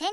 1984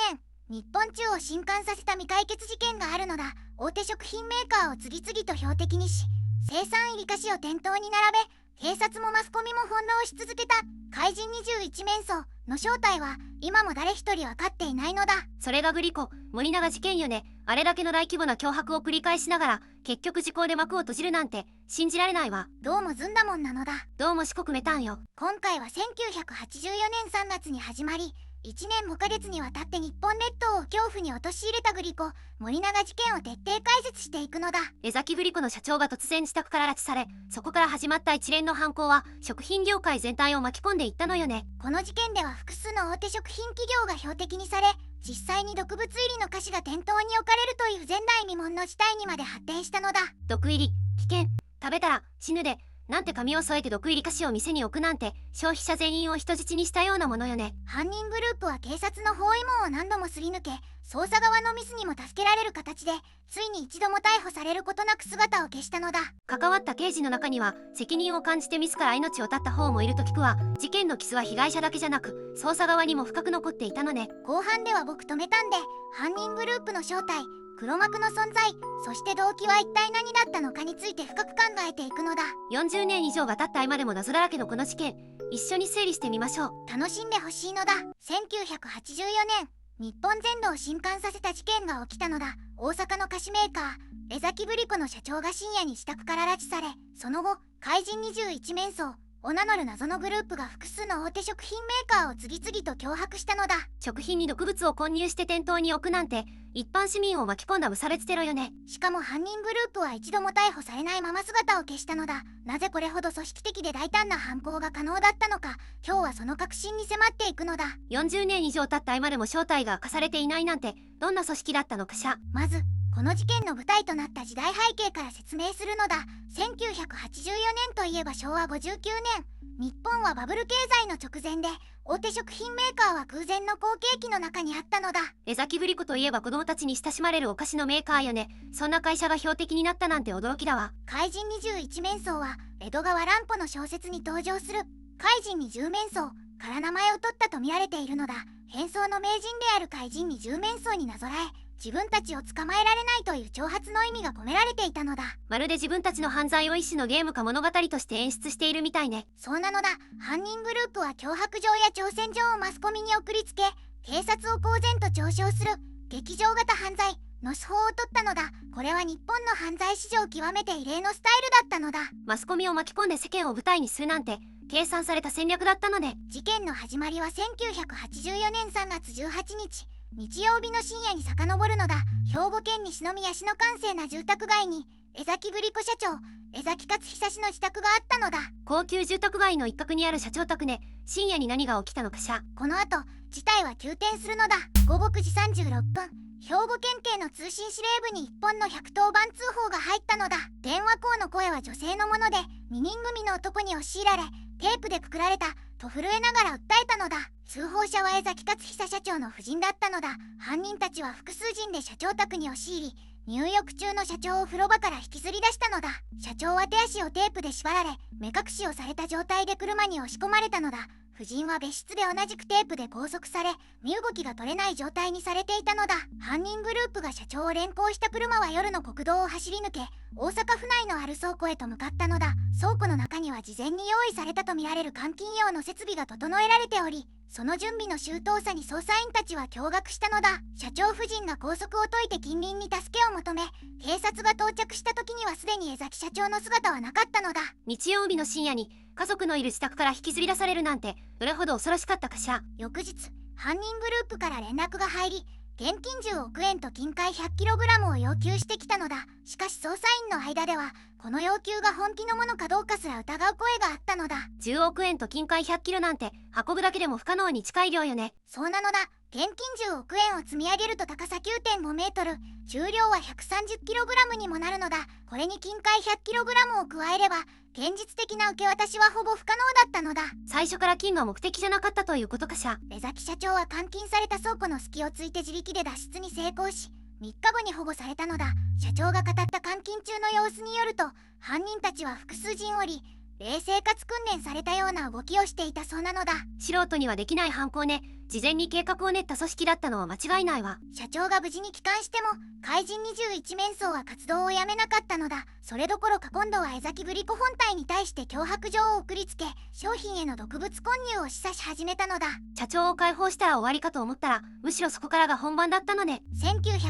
年、日本中を震撼させた未解決事件があるのだ。大手食品メーカーを次々と標的にし、生産入り菓子を店頭に並べ、警察もマスコミも翻弄し続けた怪人21面相の正体は今も誰一人分かっていないのだ。それがグリコ森永事件よね。あれだけの大規模な脅迫を繰り返しながら結局時効で幕を閉じるなんて信じられないわ。どうもずんだもんなのだ。どうも四国メタンよ。今回は1984年3月に始まり、1年5ヶ月にわたって日本列島を恐怖に陥れたグリコ森永事件を徹底解説していくのだ。江崎グリコの社長が突然自宅から拉致され、そこから始まった一連の犯行は食品業界全体を巻き込んでいったのよね。この事件では複数の大手食品企業が標的にされ、実際に毒物入りの菓子が店頭に置かれるという前代未聞の事態にまで発展したのだ。毒入り危険、食べたら死ぬでなんて紙を添えて毒入り菓子を店に置くなんて消費者全員を人質にしたようなものよね。犯人グループは警察の包囲網を何度もすり抜け、捜査側のミスにも助けられる形でついに一度も逮捕されることなく姿を消したのだ。関わった刑事の中には責任を感じて自ら命を絶った方もいると聞くわ。事件の傷は被害者だけじゃなく捜査側にも深く残っていたのね。後半では僕とメタンで犯人グループの正体、黒幕の存在、そして動機は一体何だったのかについて深く考えていくのだ。40年以上が経った今でも謎だらけのこの事件、一緒に整理してみましょう。楽しんでほしいのだ。1984年、日本全土を震撼させた事件が起きたのだ。大阪の菓子メーカー江崎グリコの社長が深夜に自宅から拉致され、その後怪人21面相を名乗る謎のグループが複数の大手食品メーカーを次々と脅迫したのだ。食品に毒物を混入して店頭に置くなんて一般市民を巻き込んだ無差別テロよね。しかも犯人グループは一度も逮捕されないまま姿を消したのだ。なぜこれほど組織的で大胆な犯行が可能だったのか、今日はその核心に迫っていくのだ。40年以上経った今でも正体が明かされていないなんてどんな組織だったのかしら。まずこの事件の舞台となった時代背景から説明するのだ。1984年といえば昭和59年、日本はバブル経済の直前で大手食品メーカーは空前の好景気の中にあったのだ。江崎グリコといえば子供たちに親しまれるお菓子のメーカーよね。そんな会社が標的になったなんて驚きだわ。怪人21面相は江戸川乱歩の小説に登場する怪人20面相から名前を取ったと見られているのだ。変装の名人である怪人20面相になぞらえ、自分たちを捕まえられないという挑発の意味が込められていたのだ。まるで自分たちの犯罪を一種のゲームか物語として演出しているみたいね。そうなのだ。犯人グループは脅迫状や挑戦状をマスコミに送りつけ、警察を公然と嘲笑する劇場型犯罪の手法を取ったのだ。これは日本の犯罪史上極めて異例のスタイルだったのだ。マスコミを巻き込んで世間を舞台にするなんて計算された戦略だったのね。事件の始まりは1984年3月18日日曜日の深夜に遡るのだ。兵庫県西宮市の閑静な住宅街に江崎グリコ社長江崎勝久氏の自宅があったのだ。高級住宅街の一角にある社長宅ね。深夜に何が起きたのかしら。この後事態は急転するのだ。午後9時36分、兵庫県警の通信司令部に一本の110番通報が入ったのだ。電話口の声は女性のもので、2人組の男に押し入られテープでくくられたと震えながら訴えたのだ。通報者は江崎勝久社長の夫人だったのだ。犯人たちは複数人で社長宅に押し入り、入浴中の社長を風呂場から引きずり出したのだ。社長は手足をテープで縛られ、目隠しをされた状態で車に押し込まれたのだ。夫人は別室で同じくテープで拘束され、身動きが取れない状態にされていたのだ。犯人グループが社長を連行した車は夜の国道を走り抜け、大阪府内のある倉庫へと向かったのだ。倉庫の中には事前に用意されたとみられる監禁用の設備が整えられており、その準備の周到さに捜査員たちは驚愕したのだ。社長夫人が拘束を解いて近隣に助けを求め、警察が到着した時にはすでに江崎社長の姿はなかったのだ。日曜日の深夜に家族のいる自宅から引きずり出されるなんてどれほど恐ろしかったかしら。翌日、犯人グループから連絡が入り、現金10億円と金塊 100kg を要求してきたのだ。しかし捜査員の間ではこの要求が本気のものかどうかすら疑う声があったのだ。10億円と金塊 100kg なんて運ぶだけでも不可能に近い量よね。そうなのだ。現金10億円を積み上げると高さ 9.5 メートル、重量は 130kg にもなるのだ。これに金塊 100kg を加えれば現実的な受け渡しはほぼ不可能だったのだ。最初から金が目的じゃなかったということかしら。江崎社長は監禁された倉庫の隙をついて自力で脱出に成功し、3日後に保護されたのだ。社長が語った監禁中の様子によると、犯人たちは複数人おり、冷静かつ訓練されたような動きをしていたそうなのだ。素人にはできない犯行ね。事前に計画を練った組織だったのは間違いないわ。社長が無事に帰還しても怪人21面相は活動をやめなかったのだ。それどころか今度は江崎グリコ本体に対して脅迫状を送りつけ、商品への毒物混入を示唆し始めたのだ。社長を解放したら終わりかと思ったら、むしろそこからが本番だったのね。1984年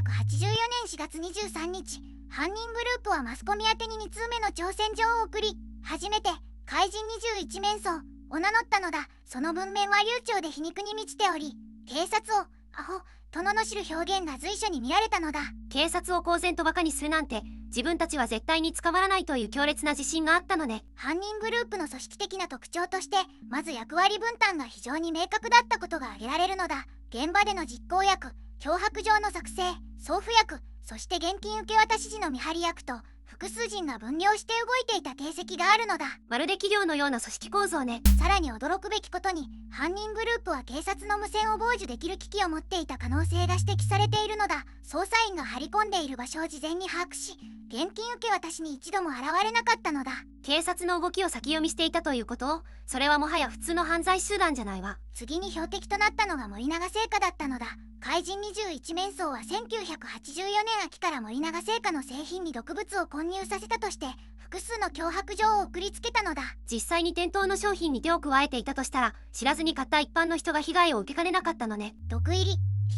4月23日、犯人グループはマスコミ宛てに2通目の挑戦状を送り、初めて怪人21面相を名乗ったのだ。その文面は流暢で皮肉に満ちており、警察をアホと罵る表現が随所に見られたのだ。警察を公然とバカにするなんて、自分たちは絶対に捕まらないという強烈な自信があったのね。犯人グループの組織的な特徴として、まず役割分担が非常に明確だったことが挙げられるのだ。現場での実行役、脅迫状の作成、送付役、そして現金受け渡し時の見張り役と複数人が分業して動いていた形跡があるのだ。まるで企業のような組織構造ね。さらに驚くべきことに、犯人グループは警察の無線を傍受できる機器を持っていた可能性が指摘されているのだ。捜査員が張り込んでいる場所を事前に把握し、現金受け渡しに一度も現れなかったのだ。警察の動きを先読みしていたということ？それはもはや普通の犯罪集団じゃないわ。次に標的となったのが森永製菓だったのだ。怪人21面相は1984年秋から森永製菓の製品に毒物を混入させたとして複数の脅迫状を送りつけたのだ。実際に店頭の商品に手を加えていたとしたら、知らずに買った一般の人が被害を受けかねなかったのね。毒入り、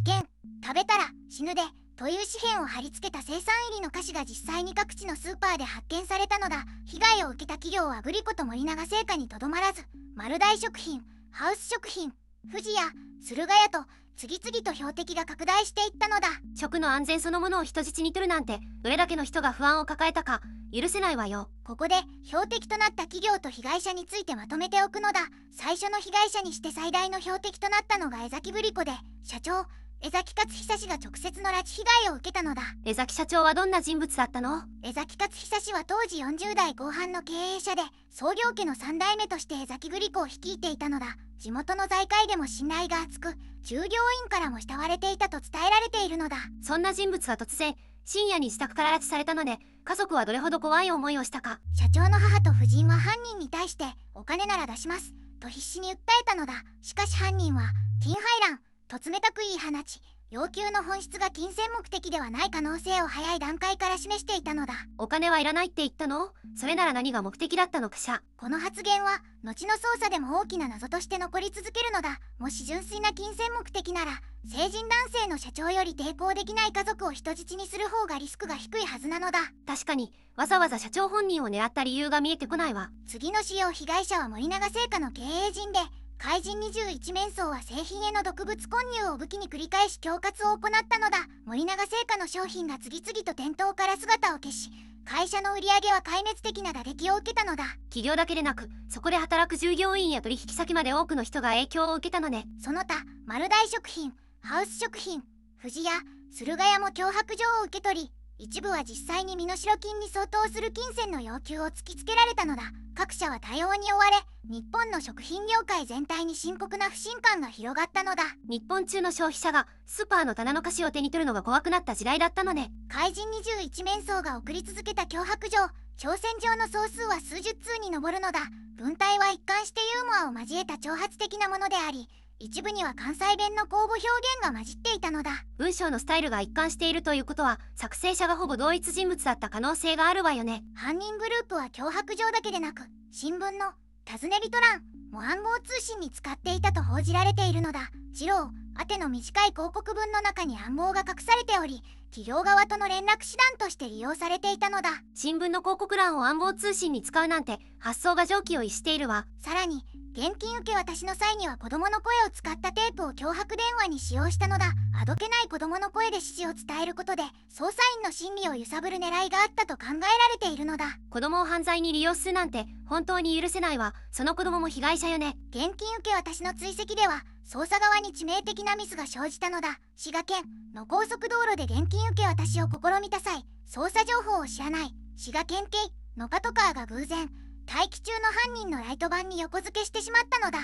危険、食べたら死ぬでという紙片を貼り付けた生産入りの菓子が実際に各地のスーパーで発見されたのだ。被害を受けた企業はグリコと森永製菓にとどまらず、丸大食品、ハウス食品、富士屋、駿河屋と次々と標的が拡大していったのだ。食の安全そのものを人質に取るなんて、どれだけの人が不安を抱えたか許せないわよ。ここで標的となった企業と被害者についてまとめておくのだ。最初の被害者にして最大の標的となったのが江崎グリコで、社長江崎勝久氏が直接の拉致被害を受けたのだ。江崎社長はどんな人物だったの？江崎勝久氏は当時40代後半の経営者で、創業家の3代目として江崎グリコを率いていたのだ。地元の財界でも信頼が厚く、従業員からも慕われていたと伝えられているのだ。そんな人物は突然深夜に自宅から拉致されたので、家族はどれほど怖い思いをしたか。社長の母と夫人は犯人に対してお金なら出しますと必死に訴えたのだ。しかし犯人は金排卵と冷たく言い放ち、要求の本質が金銭目的ではない可能性を早い段階から示していたのだ。お金はいらないって言ったの？それなら何が目的だったのかしら。この発言は後の捜査でも大きな謎として残り続けるのだ。もし純粋な金銭目的なら、成人男性の社長より抵抗できない家族を人質にする方がリスクが低いはずなのだ。確かにわざわざ社長本人を狙った理由が見えてこないわ。次の主要被害者は森永製菓の経営陣で、怪人21面相は製品への毒物混入を武器に繰り返し恐喝を行ったのだ。森永製菓の商品が次々と店頭から姿を消し、会社の売り上げは壊滅的な打撃を受けたのだ。企業だけでなく、そこで働く従業員や取引先まで多くの人が影響を受けたのね。その他丸大食品、ハウス食品、富士屋、駿河屋も脅迫状を受け取り、一部は実際に身代金に相当する金銭の要求を突きつけられたのだ。各社は対応に追われ、日本の食品業界全体に深刻な不信感が広がったのだ。日本中の消費者がスーパーの棚の菓子を手に取るのが怖くなった時代だったのね。怪人21面相が送り続けた脅迫状、挑戦状の総数は数十通に上るのだ。文体は一貫してユーモアを交えた挑発的なものであり、一部には関西弁の口語表現が混じっていたのだ。文章のスタイルが一貫しているということは、作成者がほぼ同一人物だった可能性があるわよね。犯人グループは脅迫状だけでなく、新聞の尋ね人欄も暗号通信に使っていたと報じられているのだ。次郎宛ての短い広告文の中に暗号が隠されており、企業側との連絡手段として利用されていたのだ。新聞の広告欄を暗号通信に使うなんて発想が常軌を逸しているわ。さらに現金受け渡しの際には子供の声を使ったテープを脅迫電話に使用したのだ。あどけない子供の声で指示を伝えることで捜査員の心理を揺さぶる狙いがあったと考えられているのだ。子供を犯罪に利用するなんて本当に許せないわ。その子供も被害者よね。現金受け渡しの追跡では捜査側に致命的なミスが生じたのだ。滋賀県の高速道路で現金受け渡しを試みた際、捜査情報を知らない滋賀県警のパトカーが偶然待機中の犯人のライトバンに横付けしてしまったのだ。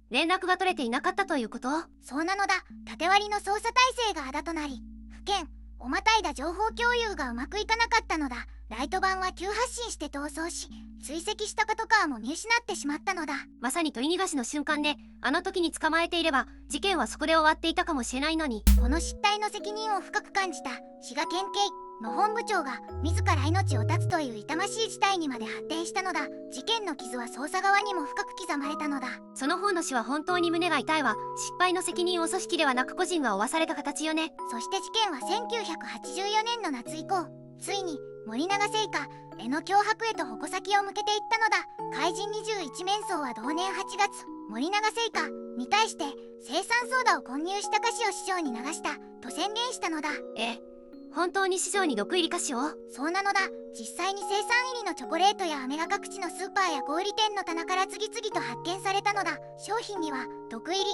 連絡が取れていなかったということ？そうなのだ。縦割りの捜査体制があだとなり、府県おまたいだ情報共有がうまくいかなかったのだ。ライト版は急発進して逃走し、追跡したパトカーも見失ってしまったのだ。まさに取り逃がしの瞬間で、あの時に捕まえていれば事件はそこで終わっていたかもしれないのに。この失態の責任を深く感じた滋賀県警の本部長が自ら命を絶つという痛ましい事態にまで発展したのだ。事件の傷は捜査側にも深く刻まれたのだ。その方の死は本当に胸が痛いわ。失敗の責任を組織ではなく個人が負わされた形よね。そして事件は1984年の夏以降、ついに森永製菓への脅迫へと矛先を向けていったのだ。怪人21面相は同年8月、森永製菓に対して青酸ソーダを混入した菓子を市場に流したと宣言したのだ。本当に市場に毒入り菓子を？そうなのだ。実際に生産入りのチョコレートや飴が各地のスーパーや小売店の棚から次々と発見されたのだ。商品には毒入り、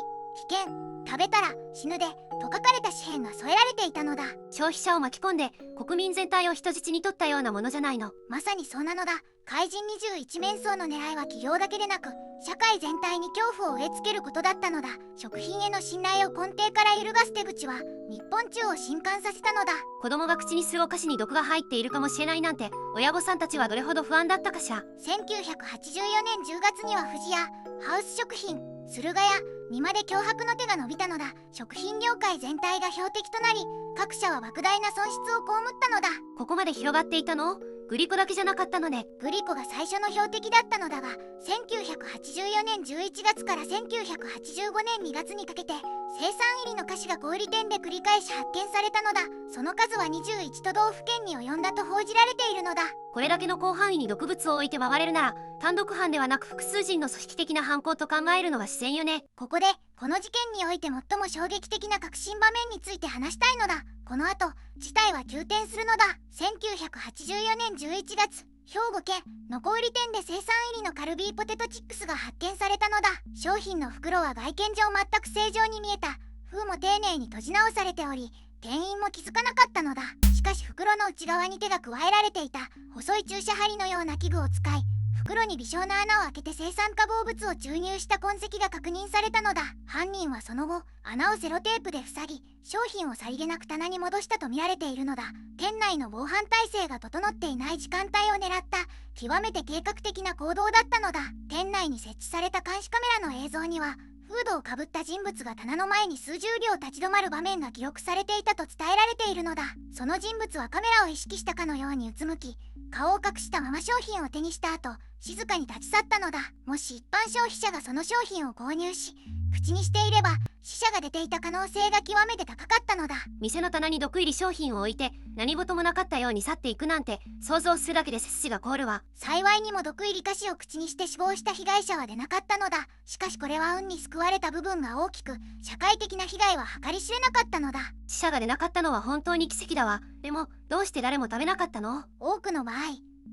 危険、食べたら死ぬでと書かれた紙片が添えられていたのだ。消費者を巻き込んで国民全体を人質に取ったようなものじゃないの。まさにそうなのだ。怪人21面相の狙いは企業だけでなく社会全体に恐怖を植え付けることだったのだ。食品への信頼を根底から揺るがす手口は日本中を震撼させたのだ。子供が口にするお菓子に毒が入っているかもしれないなんて、親御さんたちはどれほど不安だったかしら。1984年10月には富士屋、ハウス食品、駿河屋にまで脅迫の手が伸びたのだ。食品業界全体が標的となり、各社は莫大な損失を被ったのだ。ここまで広がっていたの？グリコだけじゃなかったのね。グリコが最初の標的だったのだが、1984年11月から1985年2月にかけて生産入りの菓子が小売店で繰り返し発見されたのだ。その数は21都道府県に及んだと報じられているのだ。これだけの広範囲に毒物を置いて回れるなら、単独犯ではなく複数人の組織的な犯行と考えるのが自然よね。ここでこの事件において最も衝撃的な革新場面について話したいのだ。この後事態は急転するのだ。1984年11月、兵庫県の小売店で生産入りのカルビーポテトチップスが発見されたのだ。商品の袋は外見上全く正常に見えた。封も丁寧に閉じ直されており、店員も気づかなかったのだ。しかし袋の内側に手が加えられていた細い注射針のような器具を使い、袋に微小な穴を開けて青酸化合物を注入した痕跡が確認されたのだ。犯人はその後穴をセロテープで塞ぎ、商品をさりげなく棚に戻したと見られているのだ。店内の防犯体制が整っていない時間帯を狙った極めて計画的な行動だったのだ。店内に設置された監視カメラの映像には、フードをかぶった人物が棚の前に数十秒立ち止まる場面が記録されていたと伝えられているのだ。その人物はカメラを意識したかのようにうつむき、顔を隠したまま商品を手にした後、静かに立ち去ったのだ。もし一般消費者がその商品を購入し口にしていれば、死者が出ていた可能性が極めて高かったのだ。店の棚に毒入り商品を置いて何事もなかったように去っていくなんて、想像するだけで背筋が凍るわ。幸いにも毒入り菓子を口にして死亡した被害者は出なかったのだ。しかしこれは運に救われた部分が大きく、社会的な被害は計り知れなかったのだ。死者が出なかったのは本当に奇跡だわ。でもどうして誰も食べなかったの？多くの場合、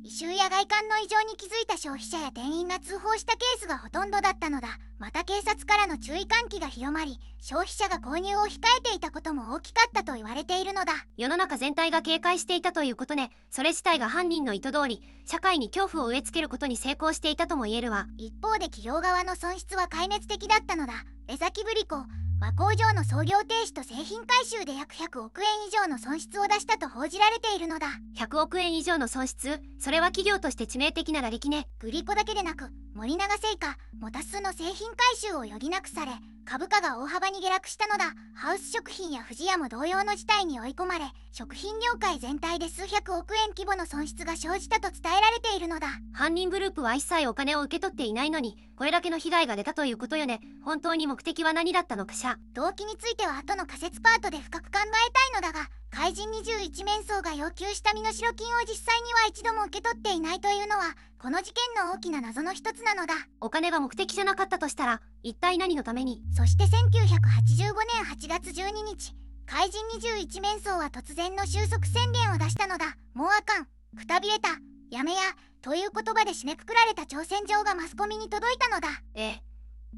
異臭や外観の異常に気づいた消費者や店員が通報したケースがほとんどだったのだ。また警察からの注意喚起が広まり、消費者が購入を控えていたことも大きかったと言われているのだ。世の中全体が警戒していたということね。それ自体が犯人の意図通り社会に恐怖を植え付けることに成功していたとも言えるわ。一方で企業側の損失は壊滅的だったのだ。江崎ブリコは工場の操業停止と製品回収で約100億円以上の損失を出したと報じられているのだ。100億円以上の損失？それは企業として致命的な打撃ね。グリコだけでなく森永製菓も多数の製品回収を余儀なくされ、株価が大幅に下落したのだ。ハウス食品や富士屋も同様の事態に追い込まれ、食品業界全体で数百億円規模の損失が生じたと伝えられているのだ。犯人グループは一切お金を受け取っていないのに、これだけの被害が出たということよね。本当に目的は何だったのかしら。動機については後の仮説パートで深く考えたいのだが、怪人21面相が要求した身代金を実際には一度も受け取っていないというのは、この事件の大きな謎の一つなのだ。お金が目的じゃなかったとしたら一体何のために？そして1985年8月12日、怪人21面相は突然の収束宣言を出したのだ。もうあかん、くたびれた、やめやという言葉で締めくくられた挑戦状がマスコミに届いたのだ。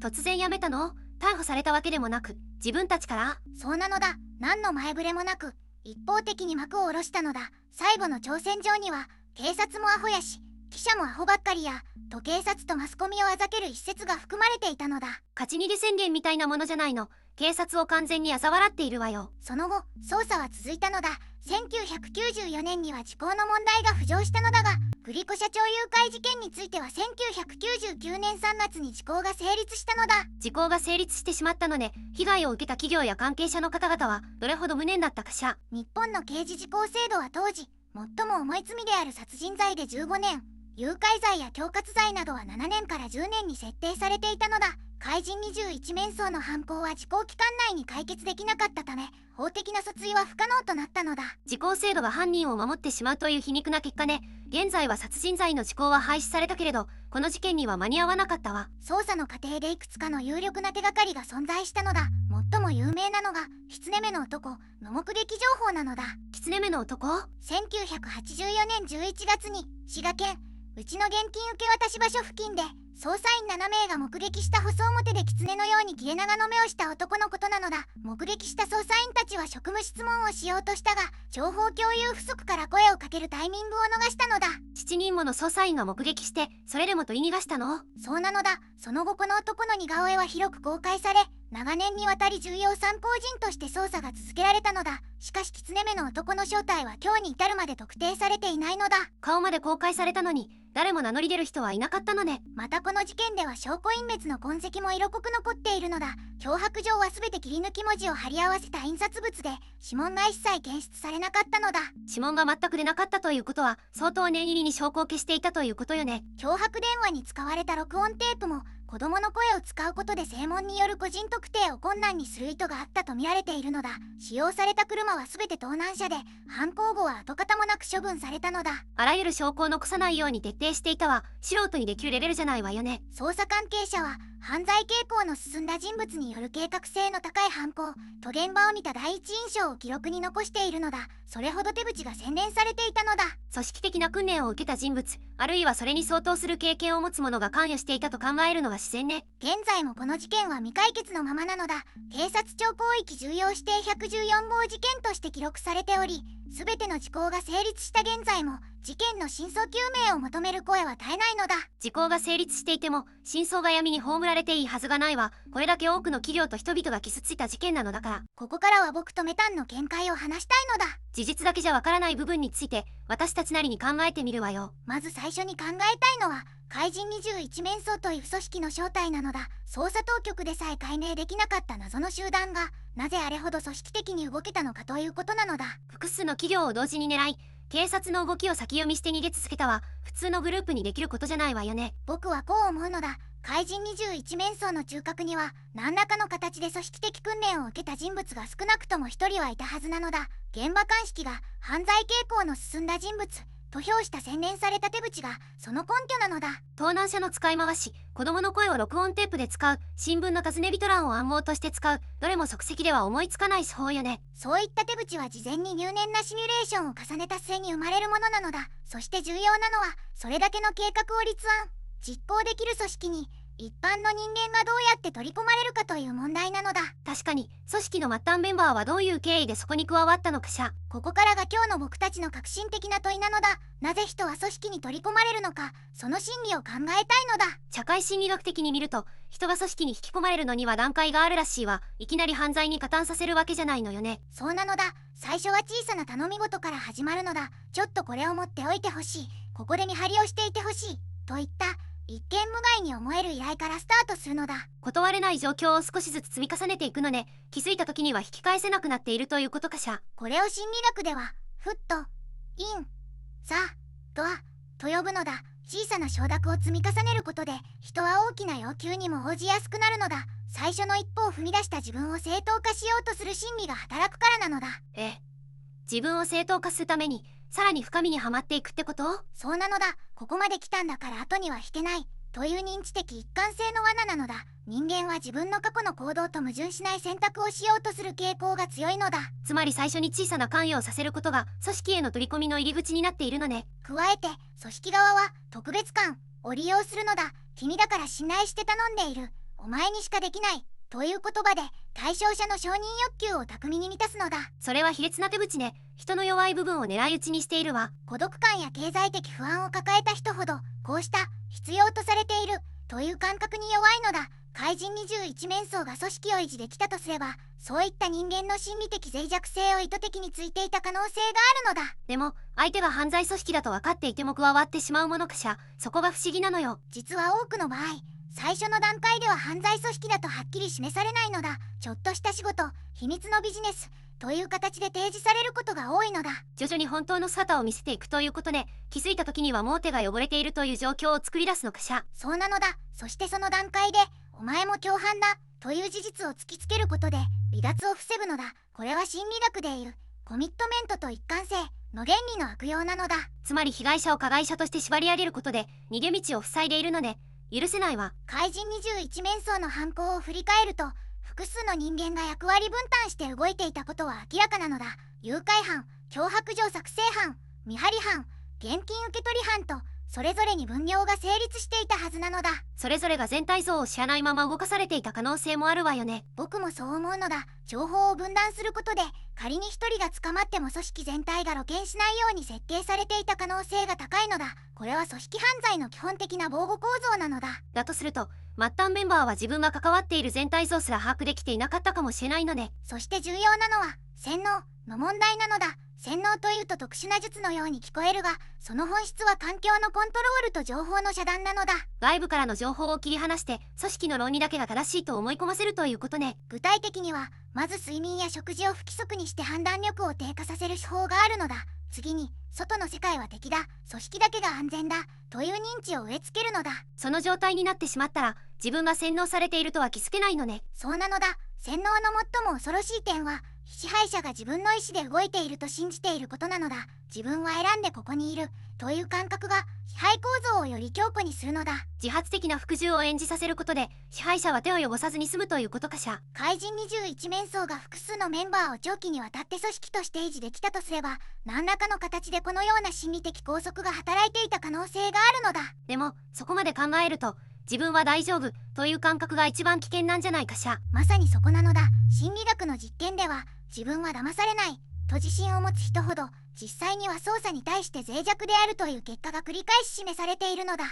突然やめたの？逮捕されたわけでもなく自分たちから？そうなのだ。何の前触れもなく一方的に幕を下ろしたのだ。最後の挑戦状には、警察もアホやし記者もアホばっかりやと警察とマスコミをあざける一節が含まれていたのだ。勝ち逃げ宣言みたいなものじゃないの。警察を完全に嘲笑っているわよ。その後捜査は続いたのだ。1994年には時効の問題が浮上したのだが、グリコ社長誘拐事件については1999年3月に時効が成立したのだ。時効が成立してしまったので、被害を受けた企業や関係者の方々はどれほど無念だったかしら。日本の刑事時効制度は当時最も重い罪である殺人罪で15年、誘拐罪や恐喝罪などは7年から10年に設定されていたのだ。怪人21面相の犯行は時効期間内に解決できなかったため、法的な訴追は不可能となったのだ。時効制度が犯人を守ってしまうという皮肉な結果ね。現在は殺人罪の時効は廃止されたけれど、この事件には間に合わなかったわ。捜査の過程でいくつかの有力な手がかりが存在したのだ。最も有名なのが狐目の男の目撃情報なのだ。狐目の男。1984年11月に滋賀県うちの現金受け渡し場所付近で捜査員7名が目撃した細表で狐のように切れ長の目をした男のことなのだ。目撃した捜査員たちは職務質問をしようとしたが、情報共有不足から声をかけるタイミングを逃したのだ。7人もの捜査員が目撃して、それでも取り逃がしたの？そうなのだ。その後この男の似顔絵は広く公開され、長年にわたり重要参考人として捜査が続けられたのだ。しかし狐目の男の正体は今日に至るまで特定されていないのだ。顔まで公開されたのに誰も名乗り出る人はいなかったのね。またこの事件では証拠隠滅の痕跡も色濃く残っているのだ。脅迫状は全て切り抜き文字を貼り合わせた印刷物で、指紋が一切検出されなかったのだ。指紋が全く出なかったということは、相当念入りに証拠を消していたということよね。脅迫電話に使われた録音テープも子供の声を使うことで声紋による個人特定を困難にする意図があったと見られているのだ。使用された車は全て盗難車で、犯行後は跡形もなく処分されたのだ。あらゆる証拠を残さないように徹底していたわ。素人にできるレベルじゃないわよね。捜査関係者は犯罪傾向の進んだ人物による計画性の高い犯行と現場を見た第一印象を記録に残しているのだ。それほど手口が洗練されていたのだ。組織的な訓練を受けた人物、あるいはそれに相当する経験を持つ者が関与していたと考えるのが自然ね。現在もこの事件は未解決のままなのだ。警察庁広域重要指定114号事件として記録されており、全ての時効が成立した現在も事件の真相究明を求める声は絶えないのだ。時効が成立していても真相が闇に葬られていいはずがないわ。これだけ多くの企業と人々が傷ついた事件なのだから。ここからは僕とメタンの見解を話したいのだ。事実だけじゃわからない部分について私たちなりに考えてみるわよ。まず最初に考えたいのは怪人21面相という組織の正体なのだ。捜査当局でさえ解明できなかった謎の集団がなぜあれほど組織的に動けたのかということなのだ。複数の企業を同時に狙い、警察の動きを先読みして逃げ続けたは普通のグループにできることじゃないわよね。僕はこう思うのだ。怪人21面相の中核には何らかの形で組織的訓練を受けた人物が少なくとも一人はいたはずなのだ。現場鑑識が犯罪傾向の進んだ人物と評した洗練された手口がその根拠なのだ。盗難車の使い回し、子供の声を録音テープで使う、新聞の尋ね人欄を暗号として使う、どれも即席では思いつかない手法よね。そういった手口は事前に入念なシミュレーションを重ねた末に生まれるものなのだ。そして重要なのはそれだけの計画を立案実行できる組織に一般の人間がどうやって取り込まれるかという問題なのだ。確かに組織の末端メンバーはどういう経緯でそこに加わったのかしら。ここからが今日の僕たちの革新的な問いなのだ。なぜ人は組織に取り込まれるのか、その心理を考えたいのだ。社会心理学的に見ると、人が組織に引き込まれるのには段階があるらしいわ。いきなり犯罪に加担させるわけじゃないのよね。そうなのだ。最初は小さな頼み事から始まるのだ。ちょっとこれを持っておいてほしい、ここで見張りをしていてほしいといった一見無害に思える依頼からスタートするのだ。断れない状況を少しずつ積み重ねていくのね。気づいた時には引き返せなくなっているということかしら。これを心理学ではフット、イン、ザ、ドアと呼ぶのだ。小さな承諾を積み重ねることで人は大きな要求にも応じやすくなるのだ。最初の一歩を踏み出した自分を正当化しようとする心理が働くからなのだ。自分を正当化するためにさらに深みにはまっていくってこと？そうなのだ。ここまで来たんだから後には引けないという認知的一貫性の罠なのだ。人間は自分の過去の行動と矛盾しない選択をしようとする傾向が強いのだ。つまり最初に小さな関与をさせることが組織への取り込みの入り口になっているのね。加えて組織側は特別感を利用するのだ。君だから信頼して頼んでいる、お前にしかできないという言葉で対象者の承認欲求を巧みに満たすのだ。それは卑劣な手口ね。人の弱い部分を狙い撃ちにしているわ。孤独感や経済的不安を抱えた人ほどこうした必要とされているという感覚に弱いのだ。怪人21面相が組織を維持できたとすれば、そういった人間の心理的脆弱性を意図的についていた可能性があるのだ。でも相手が犯罪組織だと分かっていても加わってしまうものかしら。そこが不思議なのよ。実は多くの場合、最初の段階では犯罪組織だとはっきり示されないのだ。ちょっとした仕事、秘密のビジネスという形で提示されることが多いのだ。徐々に本当の姿を見せていくということで、気づいた時にはもう手が汚れているという状況を作り出すのかしら。そうなのだ。そしてその段階でお前も共犯だという事実を突きつけることで離脱を防ぐのだ。これは心理学でいうコミットメントと一貫性の原理の悪用なのだ。つまり被害者を加害者として縛り上げることで逃げ道を塞いでいるので許せないわ。怪人21面相の犯行を振り返ると、複数の人間が役割分担して動いていたことは明らかなのだ。誘拐犯、脅迫状作成犯、見張り犯、現金受け取り犯とそれぞれに分業が成立していたはずなのだ。それぞれが全体像を知らないまま動かされていた可能性もあるわよね。僕もそう思うのだ。情報を分断することで仮に一人が捕まっても組織全体が露見しないように設計されていた可能性が高いのだ。これは組織犯罪の基本的な防護構造なのだ。だとすると末端メンバーは自分が関わっている全体像すら把握できていなかったかもしれないので。そして重要なのは洗脳の問題なのだ。洗脳というと特殊な術のように聞こえるが、その本質は環境のコントロールと情報の遮断なのだ。外部からの情報を切り離して組織の論理だけが正しいと思い込ませるということね。具体的にはまず睡眠や食事を不規則にして判断力を低下させる手法があるのだ。次に外の世界は敵だ、組織だけが安全だという認知を植え付けるのだ。その状態になってしまったら自分が洗脳されているとは気づけないのね。そうなのだ。洗脳の最も恐ろしい点は支配者が自分の意思で動いていると信じていることなのだ。自分は選んでここにいるという感覚が支配構造をより強固にするのだ。自発的な服従を演じさせることで支配者は手を汚さずに済むということかしら。怪人21面相が複数のメンバーを長期にわたって組織として維持できたとすれば、何らかの形でこのような心理的拘束が働いていた可能性があるのだ。でもそこまで考えると自分は大丈夫という感覚が一番危険なんじゃないかしら。まさにそこなのだ。心理学の実験では自分は騙されないと自信を持つ人ほど実際には操作に対して脆弱であるという結果が繰り返し示されているのだ。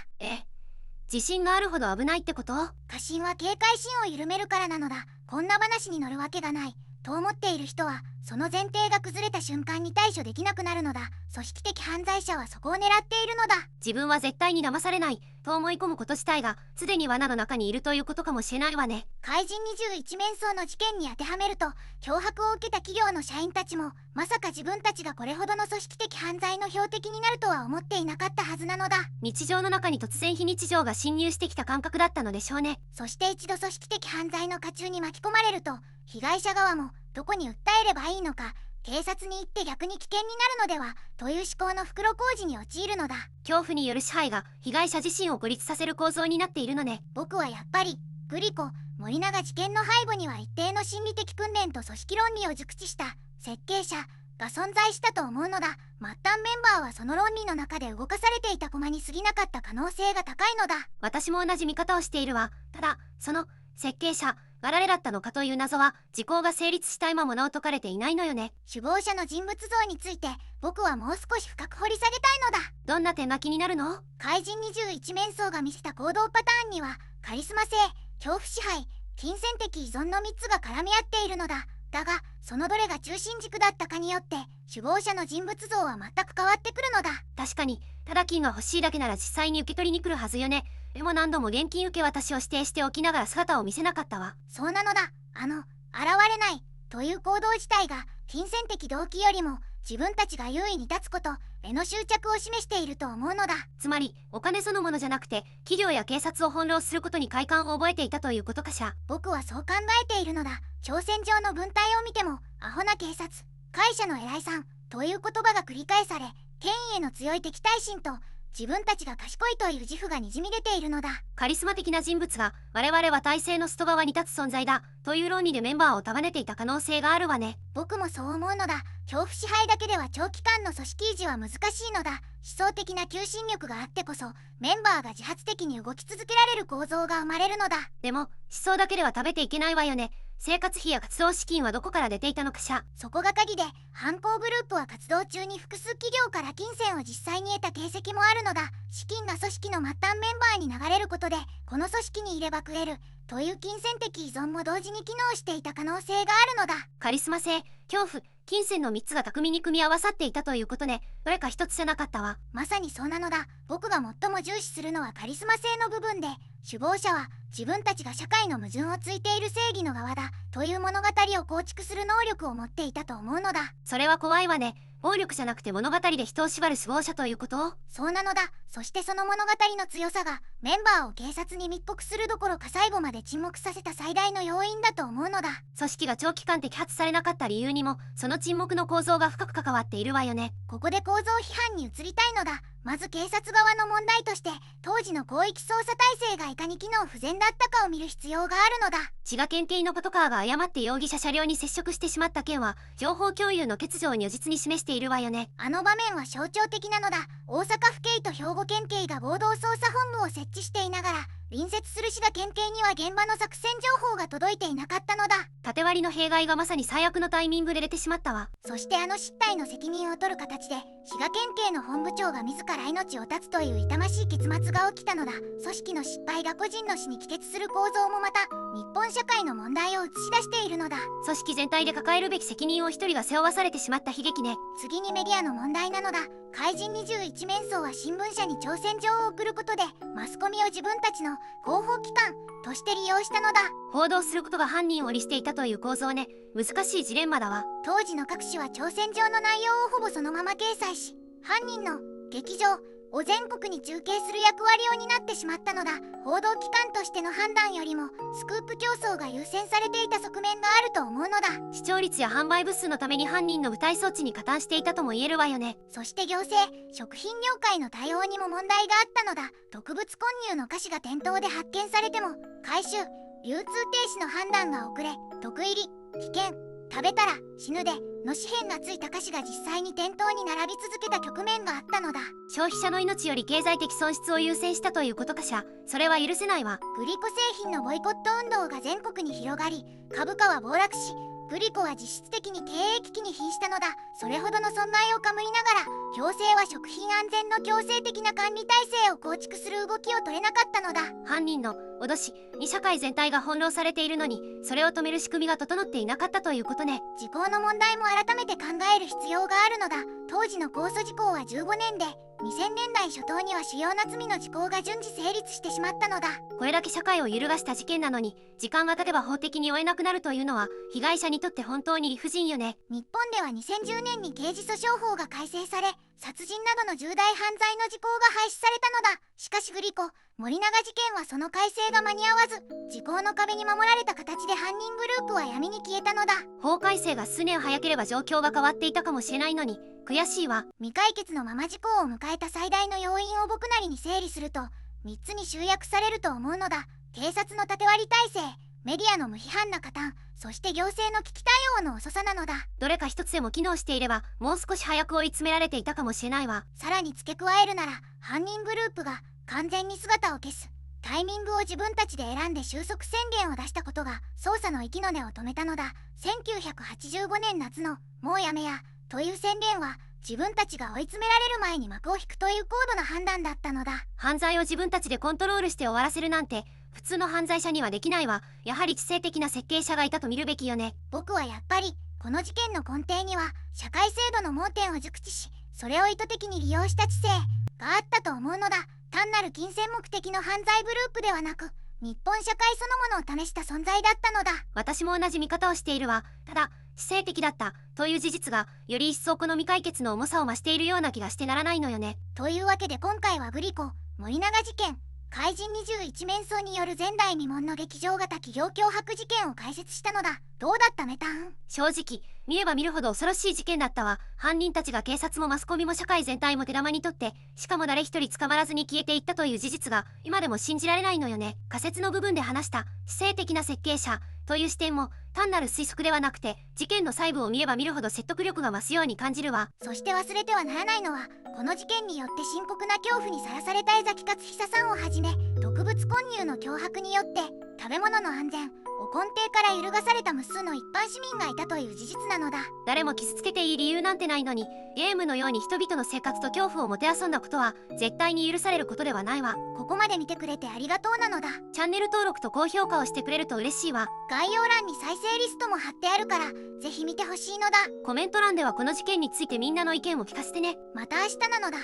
自信があるほど危ないってこと？過信は警戒心を緩めるからなのだ。こんな話に乗るわけがないと思っている人はその前提が崩れた瞬間に対処できなくなるのだ。組織的犯罪者はそこを狙っているのだ。自分は絶対に騙されないと思い込むこと自体がすでに罠の中にいるということかもしれないわね。怪人21面相の事件に当てはめると、脅迫を受けた企業の社員たちもまさか自分たちがこれほどの組織的犯罪の標的になるとは思っていなかったはずなのだ。日常の中に突然非日常が侵入してきた感覚だったのでしょうね。そして一度組織的犯罪の渦中に巻き込まれると、被害者側もどこに訴えればいいのか、警察に行って逆に危険になるのではという思考の袋小路に陥るのだ。恐怖による支配が被害者自身を孤立させる構造になっているのね。僕はやっぱりグリコ・森永事件の背後には一定の心理的訓練と組織論理を熟知した設計者が存在したと思うのだ。末端メンバーはその論理の中で動かされていた駒に過ぎなかった可能性が高いのだ。私も同じ見方をしているわ。ただその設計者が誰だったのかという謎は時効が成立した今もなお解かれていないのよね。首謀者の人物像について僕はもう少し深く掘り下げたいのだ。どんな点が気になるの？怪人21面相が見せた行動パターンにはカリスマ性、恐怖支配、金銭的依存の3つが絡み合っているのだ。だがそのどれが中心軸だったかによって首謀者の人物像は全く変わってくるのだ。確かにただ金が欲しいだけなら実際に受け取りに来るはずよね。でも何度も現金受け渡しを指定しておきながら姿を見せなかったわ。そうなのだ。現れないという行動自体が金銭的動機よりも自分たちが優位に立つことへの執着を示していると思うのだ。つまりお金そのものじゃなくて企業や警察を翻弄することに快感を覚えていたということかしら。僕はそう考えているのだ。挑戦状の文体を見てもアホな警察、会社の偉いさんという言葉が繰り返され、権威への強い敵対心と自分たちが賢いという自負がにじみ出ているのだ。カリスマ的な人物が我々は体制の外側に立つ存在だという論理でメンバーを束ねていた可能性があるわね。僕もそう思うのだ。恐怖支配だけでは長期間の組織維持は難しいのだ。思想的な求心力があってこそメンバーが自発的に動き続けられる構造が生まれるのだ。でも思想だけでは食べていけないわよね。生活費や活動資金はどこから出ていたのかしら。そこが鍵で、犯行グループは活動中に複数企業から金銭を実際に得た形跡もあるのだ。資金が組織の末端メンバーに流れることで、この組織にいれば食えるという金銭的依存も同時に機能していた可能性があるのだ。カリスマ性、恐怖、金銭の3つが巧みに組み合わさっていたということね。どれか一つじゃなかったわ。まさにそうなのだ。僕が最も重視するのはカリスマ性の部分で、首謀者は自分たちが社会の矛盾をついている正義の側だという物語を構築する能力を持っていたと思うのだ。それは怖いわね。暴力じゃなくて物語で人を縛る首謀者ということ？そうなのだ。そしてその物語の強さがメンバーを警察に密告するどころか最後まで沈黙させた最大の要因だと思うのだ。組織が長期間摘発されなかった理由にもその沈黙の構造が深く関わっているわよね。ここで構造批判に移りたいのだ。まず警察側の問題として、当時の広域捜査体制がいかに機能不全だったかを見る必要があるのだ。滋賀県警のパトカーが誤って容疑者車両に接触してしまった件は情報共有の欠如を如実に示しているわよね。あの場面は象徴的なのだ。大阪府警と兵庫県警が合同捜査本部を設置していながら、隣接する滋賀県警には現場の作戦情報が届いていなかったのだ。縦割りの弊害がまさに最悪のタイミングで出てしまったわ。そしてあの失態の責任を取る形で滋賀県警の本部長が自ら命を絶つという痛ましい結末が起きたのだ。組織の失敗が個人の死に帰結する構造もまた日本社会の問題を映し出しているのだ。組織全体で抱えるべき責任を一人が背負わされてしまった悲劇ね。次にメディアの問題なのだ。怪人21面相は新聞社に挑戦状を送ることでマスコミを自分たちの広報機関として利用したのだ。報道することが犯人を利していたという構造ね。難しいジレンマだわ。当時の各紙は挑戦状の内容をほぼそのまま掲載し、犯人の劇場を全国に中継する役割を担ってしまったのだ。報道機関としての判断よりもスクープ競争が優先されていた側面があると思うのだ。視聴率や販売部数のために犯人の舞台装置に加担していたとも言えるわよね。そして行政、食品業界の対応にも問題があったのだ。毒物混入の菓子が店頭で発見されても回収、流通停止の判断が遅れ、毒入り、危険、食べたら死ぬでの紙片がついた菓子が実際に店頭に並び続けた局面があったのだ。消費者の命より経済的損失を優先したということかしら。それは許せないわ。グリコ製品のボイコット運動が全国に広がり、株価は暴落し、グリコは実質的に経営危機に瀕したのだ。それほどの損害をかむりながら、行政は食品安全の強制的な管理体制を構築する動きを取れなかったのだ。犯人の脅しに社会全体が翻弄されているのに、それを止める仕組みが整っていなかったということね。時効の問題も改めて考える必要があるのだ。当時の控訴時効は15年で、2000年代初頭には主要な罪の時効が順次成立してしまったのだ。これだけ社会を揺るがした事件なのに、時間が経てば法的に追えなくなるというのは被害者にとって本当に理不尽よね。日本では2010年に刑事訴訟法が改正され、殺人などの重大犯罪の時効が廃止されたのだ。しかしグリコ、森永事件はその改正が間に合わず、時効の壁に守られた形で犯人グループは闇に消えたのだ。法改正が数年早ければ状況が変わっていたかもしれないのに、悔しいわ。未解決のまま事故を迎えた最大の要因を僕なりに整理すると3つに集約されると思うのだ。警察の縦割り体制、メディアの無批判な加担、そして行政の危機対応の遅さなのだ。どれか一つでも機能していればもう少し早く追い詰められていたかもしれないわ。さらに付け加えるなら、犯人グループが完全に姿を消すタイミングを自分たちで選んで収束宣言を出したことが捜査の息の根を止めたのだ。1985年夏のもうやめやという宣言は、自分たちが追い詰められる前に幕を引くという高度な判断だったのだ。犯罪を自分たちでコントロールして終わらせるなんて普通の犯罪者にはできないわ。やはり知性的な設計者がいたと見るべきよね。僕はやっぱりこの事件の根底には社会制度の盲点を熟知し、それを意図的に利用した知性があったと思うのだ。単なる金銭目的の犯罪グループではなく、日本社会そのものを試した存在だったのだ。私も同じ見方をしているわ。ただ知性的だったという事実がより一層この未解決の重さを増しているような気がしてならないのよね。というわけで今回はグリコ、森永事件、怪人21面相による前代未聞の劇場型企業脅迫事件を解説したのだ。どうだったメタン？正直見れば見るほど恐ろしい事件だったわ。犯人たちが警察もマスコミも社会全体も手玉にとって、しかも誰一人捕まらずに消えていったという事実が今でも信じられないのよね。仮説の部分で話した知性的な設計者という視点も単なる推測ではなくて、事件の細部を見れば見るほど説得力が増すように感じるわ。そして忘れてはならないのは、この事件によって深刻な恐怖にさらされた江崎勝久さんをはじめ、毒物混入の脅迫によって食べ物の安全を根底から揺るがされた無数の一般市民がいたという事実なのだ。誰も傷つけていい理由なんてないのに、ゲームのように人々の生活と恐怖をもてあそんだことは絶対に許されることではないわ。ここまで見てくれてありがとうなのだ。チャンネル登録と高評価をしてくれると嬉しいわ。概要欄に再生リストも貼ってあるからぜひ見てほしいのだ。コメント欄ではこの事件についてみんなの意見を聞かせてね。また明日なのだ。